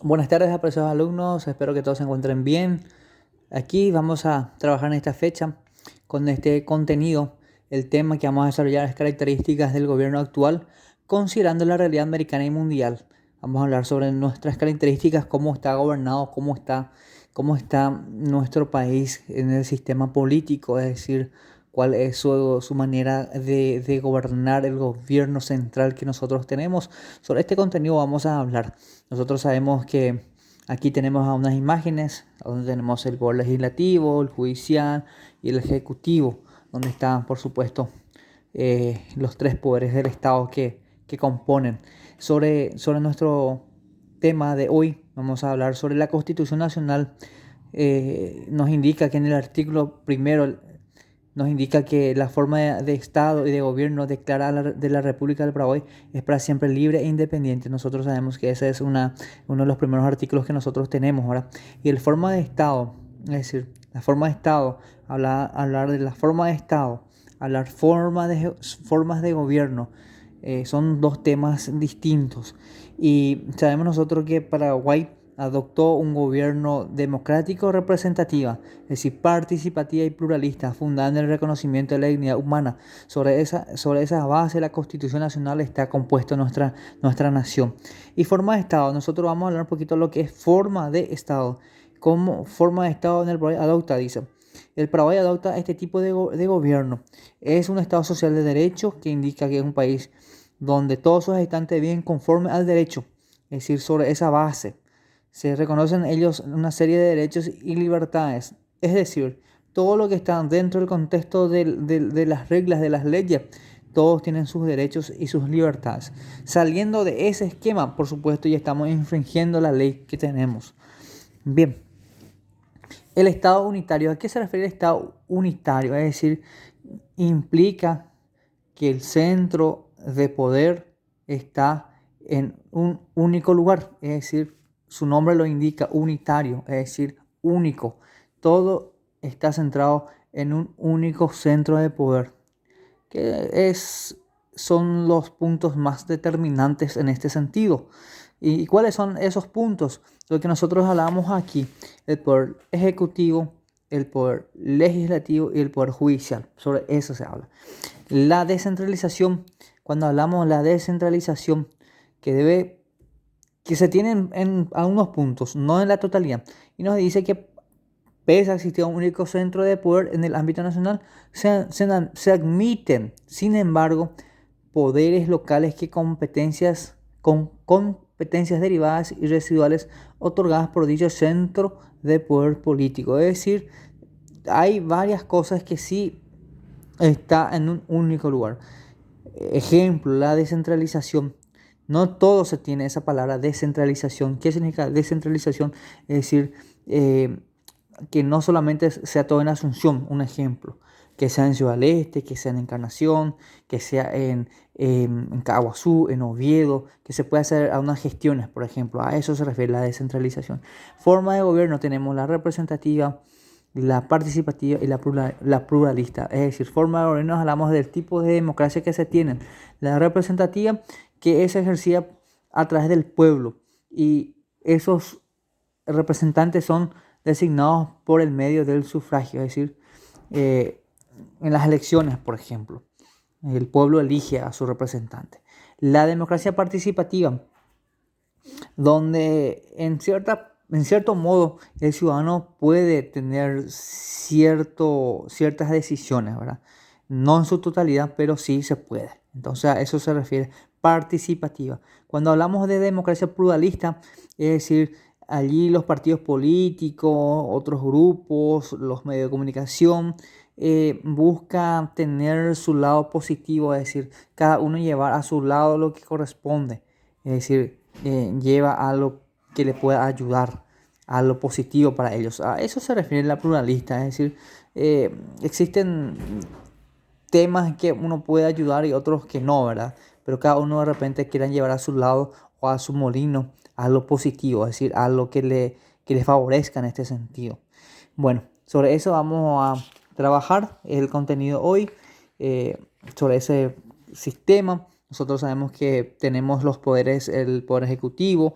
Buenas tardes, apreciados alumnos. Espero que todos se encuentren bien. Aquí vamos a trabajar en esta fecha con este contenido. El tema que vamos a desarrollar es características del gobierno actual, considerando la realidad americana y mundial. Vamos a hablar sobre nuestras características, cómo está gobernado, cómo está nuestro país en el sistema político, es decir, cuál es su manera de gobernar el gobierno central que nosotros tenemos. Sobre este contenido vamos a hablar. Nosotros sabemos que aquí tenemos a unas imágenes donde tenemos el poder legislativo, el judicial y el ejecutivo, donde están, por supuesto, los tres poderes del Estado que componen. Sobre nuestro tema de hoy, vamos a hablar sobre la Constitución Nacional. Nos indica que en el artículo primero nos indica que la forma de Estado y de gobierno declarada de la República del Paraguay es para siempre libre e independiente. Nosotros sabemos que ese es uno de los primeros artículos que nosotros tenemos ahora. Y el forma de Estado, es decir, la forma de Estado, hablar de la forma de Estado, hablar formas de gobierno, son dos temas distintos. Y sabemos nosotros que Paraguay adoptó un gobierno democrático representativa, es decir, participativa y pluralista, fundada en el reconocimiento de la dignidad humana. Sobre esa base, la Constitución Nacional está compuesta nuestra nación. Y forma de Estado, nosotros vamos a hablar un poquito de lo que es forma de Estado. ¿Cómo forma de Estado en el Paraguay adopta? Dice. El Paraguay adopta este tipo de gobierno. Es un Estado social de derecho que indica que es un país donde todos sus habitantes viven conforme al derecho. Es decir, sobre esa base se reconocen ellos una serie de derechos y libertades. Es decir, todo lo que está dentro del contexto de las reglas, de las leyes, todos tienen sus derechos y sus libertades. Saliendo de ese esquema, por supuesto, ya estamos infringiendo la ley que tenemos. Bien, el Estado unitario. ¿A qué se refiere el Estado unitario? Es decir, implica que el centro de poder está en un único lugar, es decir, su nombre lo indica, unitario, es decir, único. Todo está centrado en un único centro de poder, son los puntos más determinantes en este sentido. ¿Y cuáles son esos puntos? Lo que nosotros hablábamos aquí, el poder ejecutivo, el poder legislativo y el poder judicial. Sobre eso se habla. La descentralización, cuando hablamos de la descentralización, que se tiene en algunos puntos, no en la totalidad, y nos dice que pese a existir un único centro de poder en el ámbito nacional, se admiten, sin embargo, poderes locales con competencias derivadas y residuales otorgadas por dicho centro de poder político. Es decir, hay varias cosas que sí está en un único lugar. Ejemplo, la descentralización. No todo se tiene esa palabra descentralización. ¿Qué significa descentralización? Es decir, que no solamente sea todo en Asunción, un ejemplo, que sea en Ciudad del Este, que sea en Encarnación, que sea en Caguazú, en Oviedo, que se pueda hacer algunas gestiones, por ejemplo. A eso se refiere la descentralización. Forma de gobierno tenemos la representativa, la participativa y la pluralista. Es decir, forma de gobierno, hablamos del tipo de democracia que se tiene. La representativa, que es ejercida a través del pueblo, y esos representantes son designados por el medio del sufragio, es decir, en las elecciones, por ejemplo, el pueblo elige a su representante. La democracia participativa, donde en cierto modo el ciudadano puede tener ciertas decisiones, ¿verdad? No en su totalidad, pero sí se puede. Entonces a eso se refiere participativa. Cuando hablamos de democracia pluralista, es decir, allí los partidos políticos, otros grupos, los medios de comunicación, buscan tener su lado positivo, es decir, cada uno llevar a su lado lo que corresponde, es decir, lleva a lo que le pueda ayudar, a lo positivo para ellos. A eso se refiere la pluralista, es decir, existen temas que uno puede ayudar y otros que no, ¿verdad? Pero cada uno de repente quieren llevar a su lado o a su molino a lo positivo, es decir, a lo que le favorezca en este sentido. Bueno, sobre eso vamos a trabajar el contenido hoy, eh, sobre ese sistema. Nosotros sabemos que tenemos los poderes, el poder ejecutivo,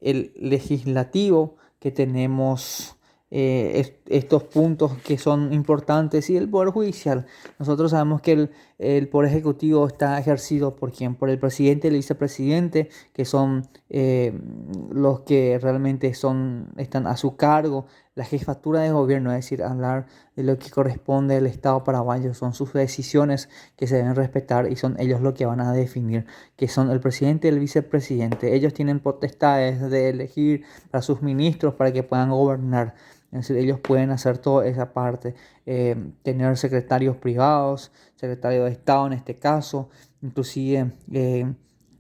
el legislativo, que tenemos estos puntos que son importantes, y el Poder Judicial. Nosotros sabemos que el Poder Ejecutivo está ejercido ¿por quién? Por el presidente y el vicepresidente, que son los que realmente están a su cargo. La jefatura de gobierno, es decir, hablar de lo que corresponde al Estado paraguayo, son sus decisiones que se deben respetar y son ellos los que van a definir, que son el presidente y el vicepresidente. Ellos tienen potestades de elegir a sus ministros para que puedan gobernar. Es decir, ellos pueden hacer toda esa parte, tener secretarios privados, secretario de Estado en este caso, inclusive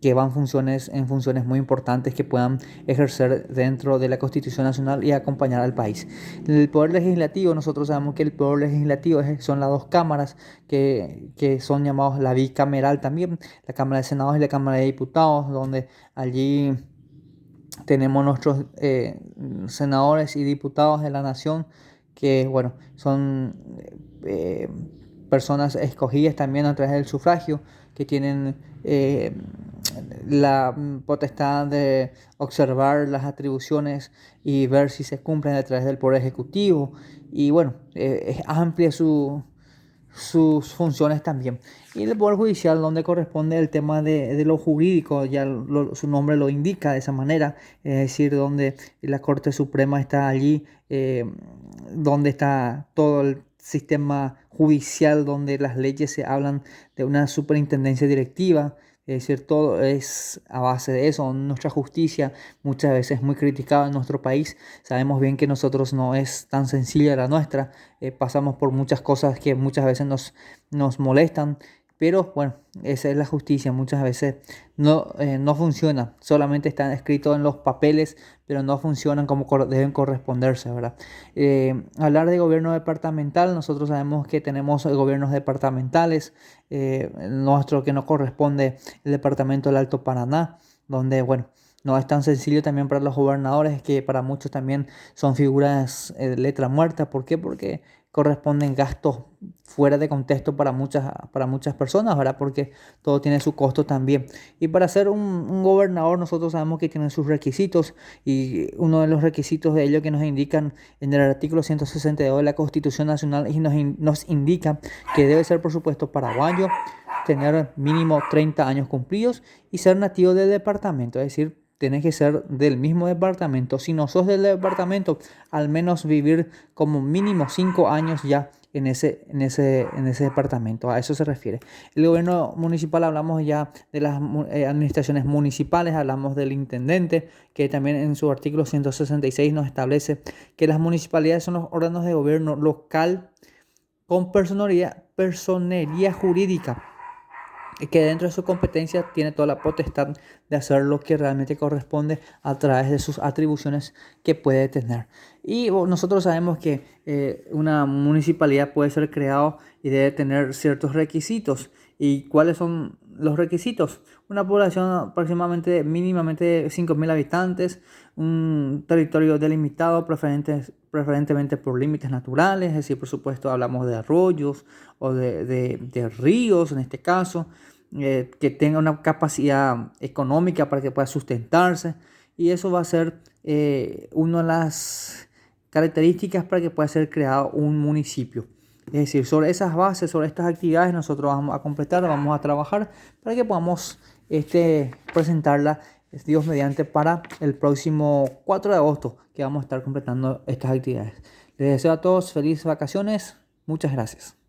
que van en funciones muy importantes que puedan ejercer dentro de la Constitución Nacional y acompañar al país. El Poder Legislativo, nosotros sabemos que el Poder Legislativo son las dos cámaras que son llamados la bicameral también, la Cámara de Senadores y la Cámara de Diputados, donde allí tenemos nuestros senadores y diputados de la nación, que bueno, son personas escogidas también a través del sufragio, que tienen la potestad de observar las atribuciones y ver si se cumplen a través del Poder Ejecutivo. Y bueno, es amplia sus funciones también. Y el Poder Judicial, donde corresponde el tema de lo jurídico, ya su nombre lo indica de esa manera, es decir, donde la Corte Suprema está allí, donde está todo el sistema judicial, donde las leyes se hablan de una superintendencia directiva. Es decir, todo es a base de eso. Nuestra justicia muchas veces es muy criticada en nuestro país. Sabemos bien que nosotros no es tan sencilla la nuestra. Pasamos por muchas cosas que muchas veces nos molestan. Pero bueno, esa es la justicia. Muchas veces no funciona. Solamente están escritos en los papeles, pero no funcionan como deben corresponderse, ¿verdad? Hablar de gobierno departamental, nosotros sabemos que tenemos gobiernos departamentales. Nuestro que nos corresponde el departamento del Alto Paraná, donde bueno, no es tan sencillo también para los gobernadores, que para muchos también son figuras de letra muerta. ¿Por qué? Porque corresponden gastos fuera de contexto para muchas personas, ¿verdad? Porque todo tiene su costo también. Y para ser un gobernador, nosotros sabemos que tienen sus requisitos, y uno de los requisitos de ellos que nos indican en el artículo 162 de la Constitución Nacional, y nos indica que debe ser, por supuesto, paraguayo, tener mínimo 30 años cumplidos y ser nativo del departamento, es decir, tienes que ser del mismo departamento. Si no sos del departamento, al menos vivir como mínimo 5 años ya en ese departamento. A eso se refiere. El gobierno municipal, hablamos ya de las administraciones municipales, hablamos del intendente, que también en su artículo 166 nos establece que las municipalidades son los órganos de gobierno local con personería jurídica, que dentro de su competencia tiene toda la potestad de hacer lo que realmente corresponde a través de sus atribuciones que puede tener. Y nosotros sabemos que una municipalidad puede ser creada y debe tener ciertos requisitos. ¿Y cuáles son los requisitos? Una población aproximadamente mínimamente de 5.000 habitantes, un territorio delimitado preferentemente por límites naturales, es decir, por supuesto hablamos de arroyos o de ríos en este caso, que tenga una capacidad económica para que pueda sustentarse, y eso va a ser una de las características para que pueda ser creado un municipio. Es decir, sobre esas bases, sobre estas actividades, nosotros vamos a completar, vamos a trabajar para que podamos presentarla, Dios mediante, para el próximo 4 de agosto, que vamos a estar completando estas actividades. Les deseo a todos felices vacaciones. Muchas gracias.